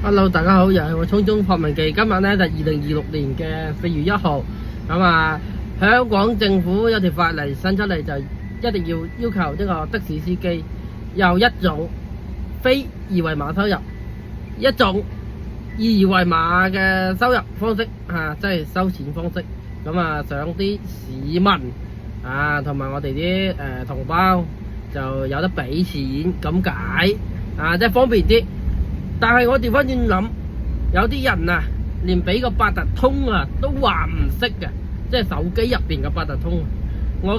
Hello，大家好，又係我匆匆發文記。今日咧就2026年嘅4月1號。咁啊，香港政府有條法例新出嚟，就一定要求呢個的士司機有一種非二維碼收入，一種二維碼嘅收入方式即係收錢方式。咁啊，想啲市民同埋我哋啲同胞就有得俾錢咁解即係方便啲。但係我調翻轉諗，有啲人連俾個八達通都話唔識嘅，即係手機入邊嘅八達通。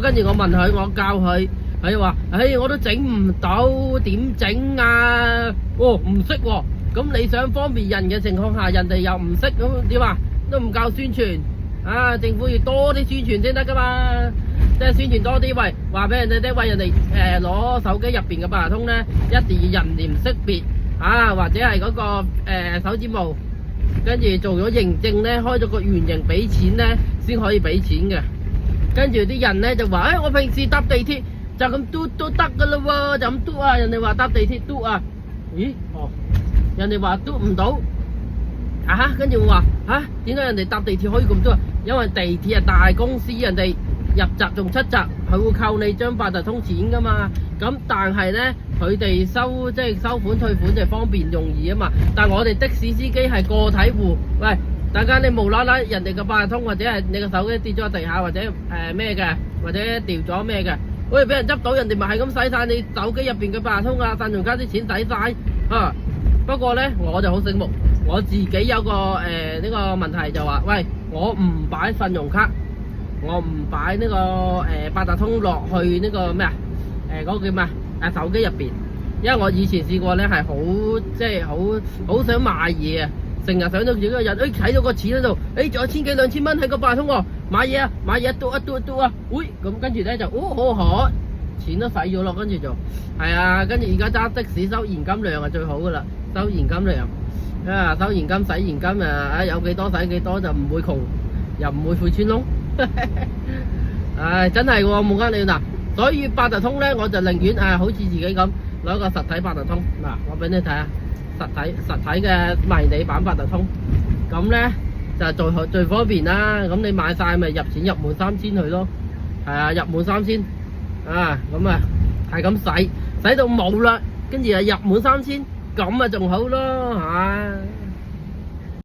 跟住我問佢，我教佢，佢話：我都整唔到，點整啊？唔識喎。咁你想方便人嘅情況下，人哋又唔識，咁點啊？都唔夠宣傳政府要多啲宣傳先得噶嘛。即係宣傳多啲，喂，話俾人哋聽，喂，人哋攞手機入邊嘅八達通咧，一定要人臉識別。或者係嗰個手指模，跟住做咗認證咧，開咗個圓形俾錢咧，先可以俾錢嘅。跟住啲人咧就話：我平時搭地鐵就咁嘟都得噶啦喎，就咁嘟人哋話搭地鐵嘟咦？人哋話嘟唔到跟住我話點解人哋搭地鐵可以咁嘟因為地鐵係大公司，人哋入閘仲出閘，佢會扣你張八達通錢噶嘛。咁但係咧，佢哋即係收款退款就方便容易啊嘛。但係我哋的士司機係個體戶，喂，大家你無啦啦人哋嘅八達通或者係你個手機跌咗喺地下或者咩嘅，或者掉咗咩嘅，喂，俾人執到，人哋咪係咁使晒你手機入邊嘅八達通信用卡啲錢使晒不過咧，我就好醒目，我自己有個呢個問題就話，喂，我唔擺信用卡，我唔擺呢個八達通落去呢個咩嗰個叫咩手機入邊，因為我以前試過咧係好想買嘢成日想到自己個人睇到個錢喺度，仲有千幾兩千蚊喺個八達通買嘢嘟咁跟住咧就好錢都使咗咯，跟住就跟住而家揸的士收現金量係最好噶啦，收現金量收現金使現金有幾多使幾多，就唔會窮又唔會悔穿窿真係喎，冇呃你嗱。所以八達通咧，我就寧願好似自己咁攞個實體八達通我俾你睇下實體嘅迷你版八達通，咁咧就最方便啦。咁你買晒咪入錢入滿3000去咯，入滿3000咁係咁使到冇啦，跟住入滿3000，咁仲好咯